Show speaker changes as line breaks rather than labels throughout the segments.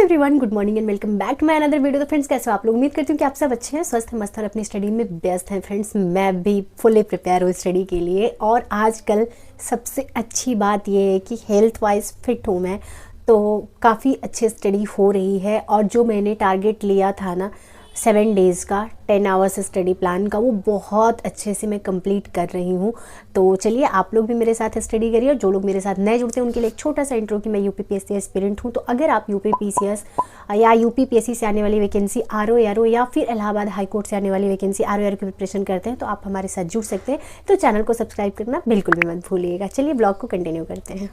Everyone, good morning and welcome back to my another video. तो friends, कैसे हो आप लोग? उम्मीद करती हूँ कि आप सब अच्छे हैं, स्वस्थ हैं, मस्त हैं, अपनी स्टडी में व्यस्त हैं। फ्रेंड्स, मैं भी फुली प्रिपेयर हूँ स्टडी के लिए। और आजकल सबसे अच्छी बात ये है कि हेल्थ वाइज फिट हूँ मैं, तो काफ़ी अच्छी स्टडी हो रही है। और जो मैंने टारगेट लिया था ना 7 डेज़ का 10 आवर्स स्टडी प्लान का, वो बहुत अच्छे से मैं कंप्लीट कर रही हूँ। तो चलिए आप लोग भी मेरे साथ स्टडी करिए। और जो लोग मेरे साथ नए जुड़ते हैं उनके लिए एक छोटा सा इंट्रो कि मैं यूपीपीएससी एस्पिरेंट हूँ। तो अगर आप यूपीपीसीएस या यूपीपीएससी से आने वाली वैकेंसी आरओ एआरओ या फिर इलाहाबाद हाई कोर्ट से आने वाली वैकेंसी आरओ एआरओ की प्रिपरेशन करते हैं तो आप हमारे साथ जुड़ सकते हैं। तो चैनल को सब्सक्राइब करना बिल्कुल भी मत भूलिएगा। चलिए ब्लॉग को कंटिन्यू करते हैं।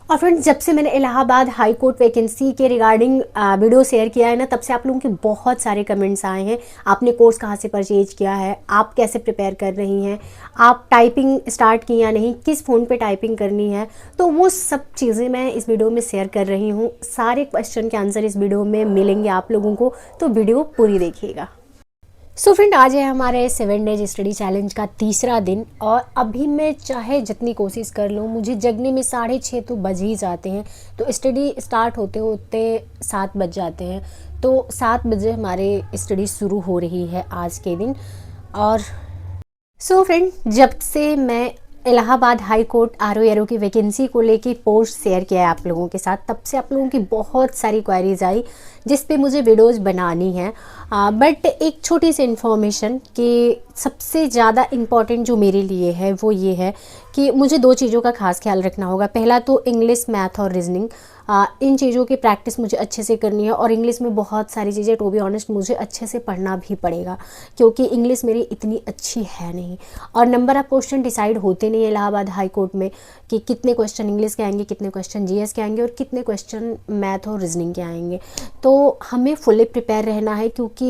और फ्रेंड्स, जब से मैंने इलाहाबाद हाई कोर्ट वैकेंसी के रिगार्डिंग वीडियो शेयर किया है ना, तब से आप लोगों के बहुत सारे कमेंट्स आए हैं। आपने कोर्स कहाँ से परचेज किया है, आप कैसे प्रिपेयर कर रही हैं, आप टाइपिंग स्टार्ट की या नहीं, किस फ़ोन पे टाइपिंग करनी है, तो वो सब चीज़ें मैं इस वीडियो में शेयर कर रही हूँ। सारे क्वेश्चन के आंसर इस वीडियो में मिलेंगे आप लोगों को, तो वीडियो पूरी देखिएगा। सो फ्रेंड, आज है हमारे 7 डेज स्टडी चैलेंज का तीसरा दिन। और अभी मैं चाहे जितनी कोशिश कर लूँ, मुझे जगने में 6:30 तो बज ही जाते हैं। तो स्टडी स्टार्ट होते होते 7 बज जाते हैं। तो 7 बजे हमारे स्टडी शुरू हो रही है आज के दिन। और सो फ्रेंड, जब से मैं Allahabad high court RO ARO की वैकेंसी को लेके पोस्ट शेयर किया है आप लोगों के साथ, तब से आप लोगों की बहुत सारी क्वेरीज आई जिस पे मुझे वीडियोस बनानी है। बट एक छोटी सी इन्फॉर्मेशन कि सबसे ज़्यादा इम्पॉर्टेंट जो मेरे लिए है वो ये है कि मुझे 2 चीज़ों का खास ख्याल रखना होगा। पहला तो इंग्लिश, मैथ और रीजनिंग, इन चीज़ों की प्रैक्टिस मुझे अच्छे से करनी है। और इंग्लिश में बहुत सारी चीज़ें, टू बी ऑनेस्ट, मुझे अच्छे से पढ़ना भी पड़ेगा क्योंकि इंग्लिश मेरी इतनी अच्छी है नहीं। और नंबर ऑफ क्वेश्चन डिसाइड होते नहीं है इलाहाबाद हाई कोर्ट में कि कितने क्वेश्चन इंग्लिश के आएंगे, कितने क्वेश्चन जीएस के आएंगे और कितने क्वेश्चन मैथ और रीजनिंग के आएंगे। तो हमें फुली प्रिपेयर रहना है क्योंकि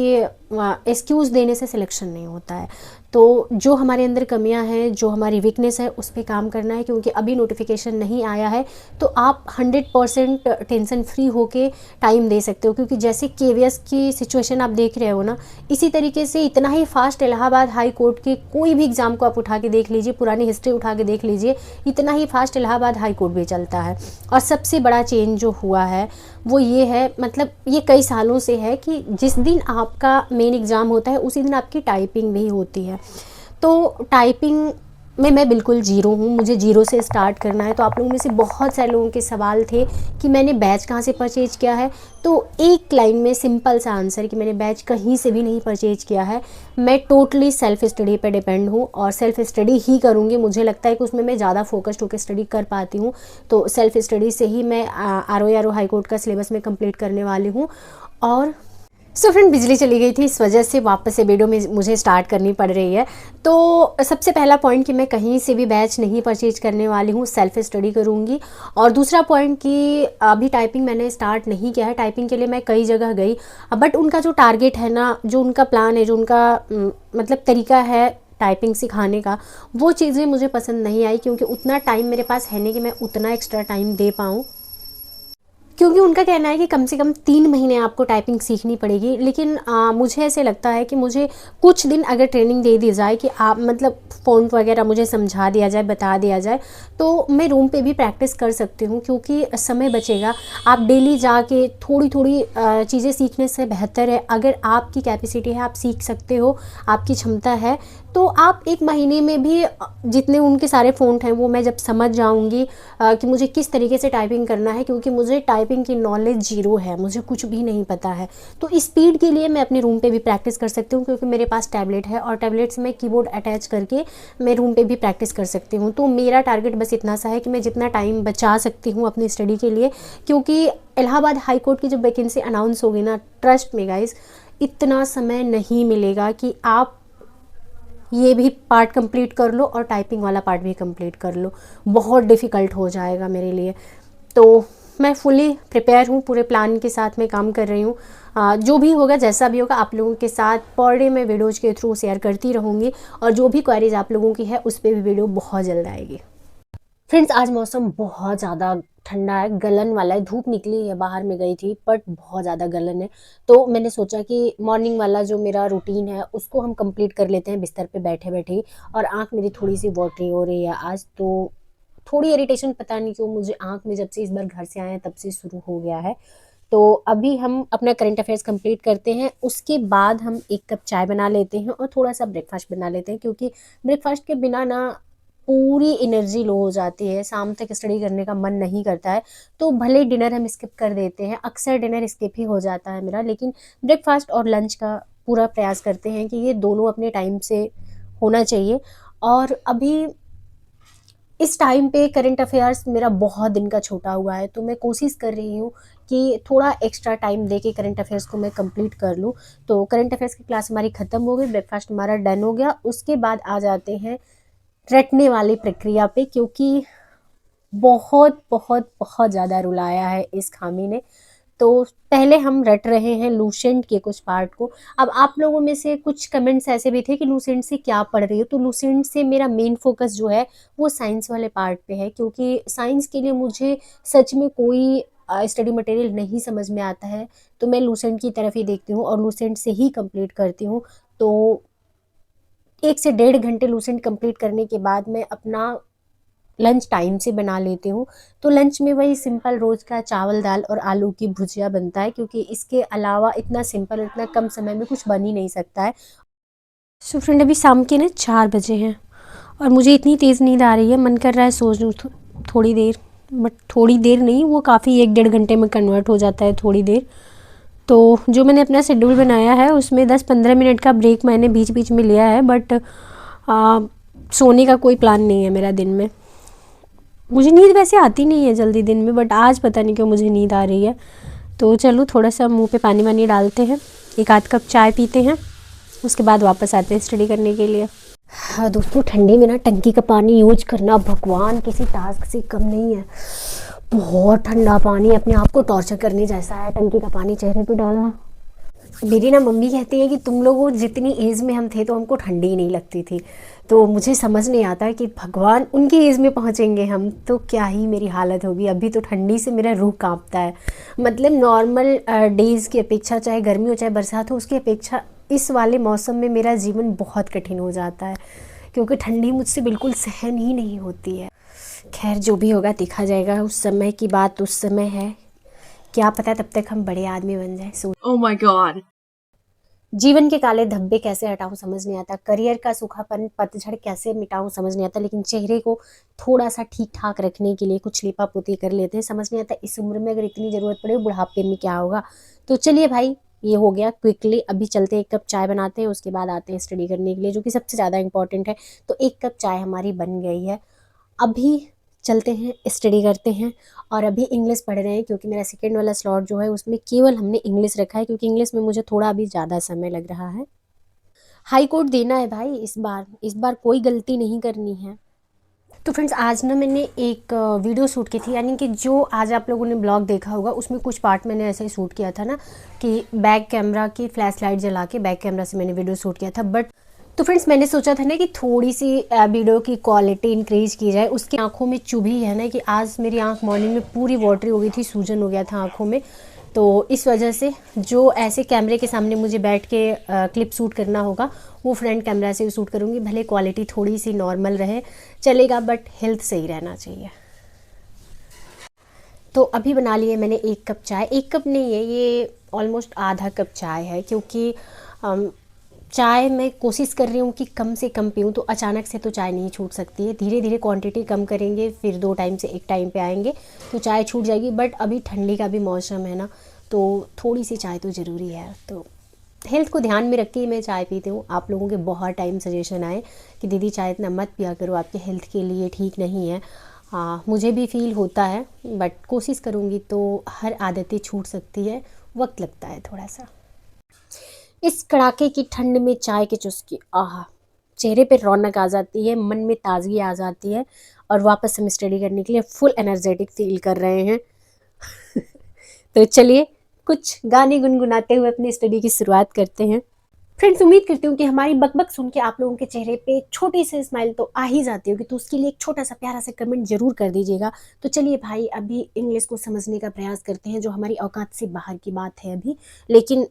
एक्सक्यूज़ देने से सिलेक्शन नहीं होता है। तो जो हमारे अंदर कमियां हैं, जो हमारी वीकनेस है, उस पर काम करना है। क्योंकि अभी नोटिफिकेशन नहीं आया है तो आप 100% टेंशन फ्री होके टाइम दे सकते हो। क्योंकि जैसे केवीएस की सिचुएशन आप देख रहे हो ना, इसी तरीके से इतना ही फास्ट इलाहाबाद हाई कोर्ट के कोई भी एग्ज़ाम को आप उठा के देख लीजिए, पुरानी हिस्ट्री उठा के देख लीजिए, इतना ही फास्ट इलाहाबाद हाई कोर्ट भी चलता है। और सबसे बड़ा चेंज जो हुआ है वो ये है, मतलब ये कई सालों से है, कि जिस दिन आपका मेन एग्ज़ाम होता है उसी दिन आपकी टाइपिंग भी होती है। तो टाइपिंग में मैं बिल्कुल जीरो हूँ, मुझे जीरो से स्टार्ट करना है। तो आप लोगों में से बहुत सारे लोगों के सवाल थे कि मैंने बैच कहाँ से परचेज किया है। तो एक लाइन में सिंपल सा आंसर कि मैंने बैच कहीं से भी नहीं परचेज किया है। मैं टोटली सेल्फ स्टडी पे डिपेंड हूँ और सेल्फ स्टडी ही करूँगी। मुझे लगता है कि उसमें मैं ज़्यादा फोकस्ड होकर स्टडी कर पाती हूँ। तो सेल्फ स्टडी से ही मैं आरओ एआरओ हाई कोर्ट का सिलेबस में कंप्लीट करने वाली हूँ। और सो फ्रेंड, बिजली चली गई थी, इस वजह से वापस से वीडियो में मुझे स्टार्ट करनी पड़ रही है। तो सबसे पहला पॉइंट कि मैं कहीं से भी बैच नहीं परचेज करने वाली हूँ, सेल्फ स्टडी करूँगी। और दूसरा पॉइंट कि अभी टाइपिंग मैंने स्टार्ट नहीं किया है। टाइपिंग के लिए मैं कई जगह गई, बट उनका जो टारगेट है ना, जो उनका प्लान है, जो उनका मतलब तरीका है टाइपिंग सिखाने का, वो चीज़ें मुझे पसंद नहीं आई। क्योंकि उतना टाइम मेरे पास है नहीं कि मैं उतना एक्स्ट्रा टाइम दे पाऊँ। क्योंकि उनका कहना है कि कम से कम 3 महीने आपको टाइपिंग सीखनी पड़ेगी। लेकिन मुझे ऐसे लगता है कि मुझे कुछ दिन अगर ट्रेनिंग दे दी जाए कि आप मतलब फ़ॉन्ट वगैरह मुझे समझा दिया जाए, बता दिया जाए, तो मैं रूम पे भी प्रैक्टिस कर सकती हूँ। क्योंकि समय बचेगा। आप डेली जाके थोड़ी थोड़ी चीज़ें सीखने से बेहतर है, अगर आपकी कैपेसिटी है, आप सीख सकते हो, आपकी क्षमता है, तो आप 1 महीने में भी जितने उनके सारे फ़ॉन्ट हैं वो मैं जब समझ जाऊँगी कि मुझे किस तरीके से टाइपिंग करना है। क्योंकि मुझे टाइपिंग की नॉलेज जीरो है, मुझे कुछ भी नहीं पता है। तो स्पीड के लिए मैं अपने रूम पे भी प्रैक्टिस कर सकती हूँ क्योंकि मेरे पास टैबलेट है और टैबलेट से मैं कीबोर्ड अटैच करके मैं रूम पे भी प्रैक्टिस कर सकती हूँ। तो मेरा टारगेट बस इतना सा है कि मैं जितना टाइम बचा सकती हूँ अपनी स्टडी के लिए। क्योंकि इलाहाबाद हाई कोर्ट की जब वैकेंसी अनाउंस होगी ना, ट्रस्ट में गाइज, इतना समय नहीं मिलेगा कि आप ये भी पार्ट कंप्लीट कर लो और टाइपिंग वाला पार्ट भी कंप्लीट कर लो। बहुत डिफ़िकल्ट हो जाएगा मेरे लिए। तो मैं फुली प्रिपेयर हूँ, पूरे प्लान के साथ मैं काम कर रही हूँ। जो भी होगा, जैसा भी होगा, आप लोगों के साथ पर डे मैं वीडियोज़ के थ्रू शेयर करती रहूँगी। और जो भी क्वेरीज आप लोगों की है उस पर भी वीडियो बहुत जल्द आएगी। फ्रेंड्स, आज मौसम बहुत ज़्यादा ठंडा है, गलन वाला है। धूप निकली है, बाहर में गई थी, बट बहुत ज़्यादा गलन है। तो मैंने सोचा कि मॉर्निंग वाला जो मेरा रूटीन है उसको हम कंप्लीट कर लेते हैं बिस्तर पे बैठे बैठे ही। और आँख मेरी थोड़ी सी वाटरी हो रही है आज, तो थोड़ी इरिटेशन, पता नहीं क्यों मुझे आँख में जब से इस बार घर से आए हैं तब से शुरू हो गया है। तो अभी हम अपना करंट अफेयर्स कंप्लीट करते हैं, उसके बाद हम 1 कप चाय बना लेते हैं और थोड़ा-सा ब्रेकफ़ास्ट बना लेते हैं, क्योंकि ब्रेकफ़ास्ट के बिना ना पूरी एनर्जी लो हो जाती है, शाम तक स्टडी करने का मन नहीं करता है। तो भले डिनर हम स्किप कर देते हैं, अक्सर डिनर स्किप ही हो जाता है मेरा, लेकिन ब्रेकफ़ास्ट और लंच का पूरा प्रयास करते हैं कि ये दोनों अपने टाइम से होना चाहिए। और अभी इस टाइम पे करंट अफेयर्स मेरा बहुत दिन का छूटा हुआ है, तो मैं कोशिश कर रही हूँ कि थोड़ा एक्स्ट्रा टाइम दे के करंट अफेयर्स को मैं कंप्लीट कर लूँ। तो करंट अफेयर्स की क्लास हमारी ख़त्म हो गई, ब्रेकफ़ास्ट हमारा डन हो गया, उसके बाद आ जाते हैं रटने वाली प्रक्रिया पे, क्योंकि बहुत, बहुत, बहुत ज़्यादा रुलाया है इस खामी ने। तो पहले हम रट रहे हैं लूसेंट के कुछ पार्ट को। अब आप लोगों में से कुछ कमेंट्स ऐसे भी थे कि लूसेंट से क्या पढ़ रही हो? तो लूसेंट से मेरा मेन फ़ोकस जो है वो साइंस वाले पार्ट पे है, क्योंकि साइंस के लिए मुझे सच में कोई स्टडी मटेरियल नहीं समझ में आता है, तो मैं लूसेंट की तरफ ही देखती हूँ और लूसेंट से ही कंप्लीट करती हूँ। तो 1 से डेढ़ घंटे लूसेंट कंप्लीट करने के बाद मैं अपना लंच टाइम से बना लेती हूँ। तो लंच में वही सिंपल रोज़ का चावल दाल और आलू की भुजिया बनता है, क्योंकि इसके अलावा इतना सिंपल और इतना कम समय में कुछ बन ही नहीं सकता है। सो फ्रेंड, अभी शाम के ना 4 बजे हैं और मुझे इतनी तेज़ नींद आ रही है, मन कर रहा है सो लूँ थोड़ी देर, बट थोड़ी देर नहीं, वो काफ़ी 1 डेढ़ घंटे में कन्वर्ट हो जाता है थोड़ी देर। तो जो मैंने अपना शेड्यूल बनाया है उसमें 10-15 मिनट का ब्रेक मैंने बीच बीच में लिया है, बट सोने का कोई प्लान नहीं है मेरा दिन में। मुझे नींद वैसे आती नहीं है जल्दी दिन में, बट आज पता नहीं क्यों मुझे नींद आ रही है। तो चलो थोड़ा सा मुंह पे पानी वानी डालते हैं, 1 आध कप चाय पीते हैं, उसके बाद वापस आते हैं स्टडी करने के लिए। हाँ दोस्तों, ठंडी में ना टंकी का पानी यूज करना भगवान किसी टास्क से कम नहीं है। बहुत ठंडा पानी, अपने आप को टॉर्चर करने जैसा है टंकी का पानी चेहरे पे डालना। मेरी ना मम्मी कहती है कि तुम लोगों जितनी एज में हम थे तो हमको ठंडी ही नहीं लगती थी। तो मुझे समझ नहीं आता कि भगवान उनकी एज में पहुंचेंगे हम तो क्या ही मेरी हालत होगी। अभी तो ठंडी से मेरा रूह कांपता है। मतलब नॉर्मल डेज़ की अपेक्षा, चाहे गर्मी हो चाहे बरसात हो, उसकी अपेक्षा इस वाले मौसम में मेरा जीवन बहुत कठिन हो जाता है, क्योंकि ठंडी मुझसे बिल्कुल सहन ही नहीं होती है। खैर जो भी होगा देखा जाएगा, उस समय की बात उस समय है, क्या पता तब तक हम बड़े आदमी बन जाए। सो
Oh my god.
जीवन के काले धब्बे कैसे हटाऊं समझ नहीं आता, करियर का सूखापन पतझड़ कैसे मिटाऊं समझ नहीं आता, लेकिन चेहरे को थोड़ा सा ठीक ठाक रखने के लिए कुछ लिपा पोती कर लेते हैं। समझ नहीं आता इस उम्र में अगर इतनी ज़रूरत पड़े बुढ़ापे में क्या होगा। तो चलिए भाई, ये हो गया क्विकली, अभी चलते हैं 1 कप चाय बनाते हैं, उसके बाद आते हैं स्टडी करने के लिए, जो कि सबसे ज़्यादा इंपॉर्टेंट है। तो 1 कप चाय हमारी बन गई है, अभी चलते हैं स्टडी करते हैं। और अभी इंग्लिश पढ़ रहे हैं, क्योंकि मेरा सेकेंड वाला स्लॉट जो है उसमें केवल हमने इंग्लिश रखा है, क्योंकि इंग्लिश में मुझे थोड़ा अभी ज़्यादा समय लग रहा है। हाई कोर्ट देना है भाई, इस बार कोई गलती नहीं करनी है। तो फ्रेंड्स, आज ना मैंने एक वीडियो शूट की थी, यानी कि जो आज आप लोगों ने ब्लॉग देखा होगा उसमें कुछ पार्ट मैंने ऐसे ही शूट किया था ना, कि बैक कैमरा की फ्लैश लाइट जला के बैक कैमरा से मैंने वीडियो शूट किया था। बट तो फ्रेंड्स, मैंने सोचा था ना कि थोड़ी सी वीडियो की क्वालिटी इंक्रीज की जाए। उसकी आंखों में चुभी है ना, कि आज मेरी आंख मॉर्निंग में पूरी वाटरी हो गई थी, सूजन हो गया था आंखों में। तो इस वजह से जो ऐसे कैमरे के सामने मुझे बैठ के क्लिप शूट करना होगा वो फ्रंट कैमरा से शूट करूँगी। भले क्वालिटी थोड़ी सी नॉर्मल रहे चलेगा, बट हेल्थ सही रहना चाहिए। तो अभी बना लिए मैंने 1 कप चाय, 1 कप नहीं है ये, ऑलमोस्ट आधा कप चाय है, क्योंकि चाय मैं कोशिश कर रही हूँ कि कम से कम पीऊँ। तो अचानक से तो चाय नहीं छूट सकती है, धीरे धीरे क्वांटिटी कम करेंगे, फिर 2 टाइम से 1 टाइम पे आएंगे तो चाय छूट जाएगी। बट अभी ठंडी का भी मौसम है ना, तो थोड़ी सी चाय तो ज़रूरी है। तो हेल्थ को ध्यान में रख के मैं चाय पीती हूँ। आप लोगों के बहुत टाइम सजेशन आए कि दीदी चाय इतना मत पिया करो, आपके हेल्थ के लिए ठीक नहीं है। हाँ, मुझे भी फील होता है, बट कोशिश करूँगी तो हर आदतें छूट सकती है, वक्त लगता है थोड़ा सा। इस कड़ाके की ठंड में चाय की चुस्की, आहा, चेहरे पे रौनक आ जाती है, मन में ताजगी आ जाती है, और वापस हम स्टडी करने के लिए फुल एनर्जेटिक फील कर रहे हैं। तो चलिए कुछ गाने गुनगुनाते हुए अपनी स्टडी की शुरुआत करते हैं। फ्रेंड्स, उम्मीद करती हूँ कि हमारी बकबक सुन के आप लोगों के चेहरे पे छोटी सी स्माइल तो आ ही जाती होगी, तो उसके लिए एक छोटा सा प्यारा सा कमेंट जरूर कर दीजिएगा। तो चलिए भाई, अभी इंग्लिश को समझने का प्रयास करते हैं, जो हमारी औकात से बाहर की बात है अभी, लेकिन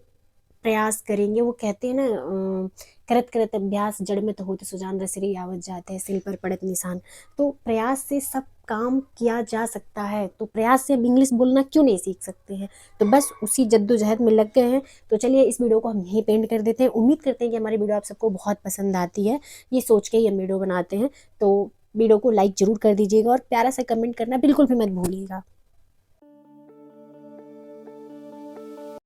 प्रयास करेंगे, वो कहते हैं ना करत करत अभ्यास जड़ में तो होते सुजान रसरी आवत जाते हैं, सिल पर पड़त निशान। तो प्रयास से सब काम किया जा सकता है, तो प्रयास से हम इंग्लिश बोलना क्यों नहीं सीख सकते हैं। तो बस उसी जद्दोजहद में लग गए हैं। तो चलिए इस वीडियो को हम यहीं पेंड कर देते हैं। उम्मीद करते हैं कि हमारी वीडियो आप सबको बहुत पसंद आती है, ये सोच के ही हम वीडियो बनाते हैं। तो वीडियो को लाइक जरूर कर दीजिएगा और प्यारा सा कमेंट करना बिल्कुल भी मत भूलिएगा।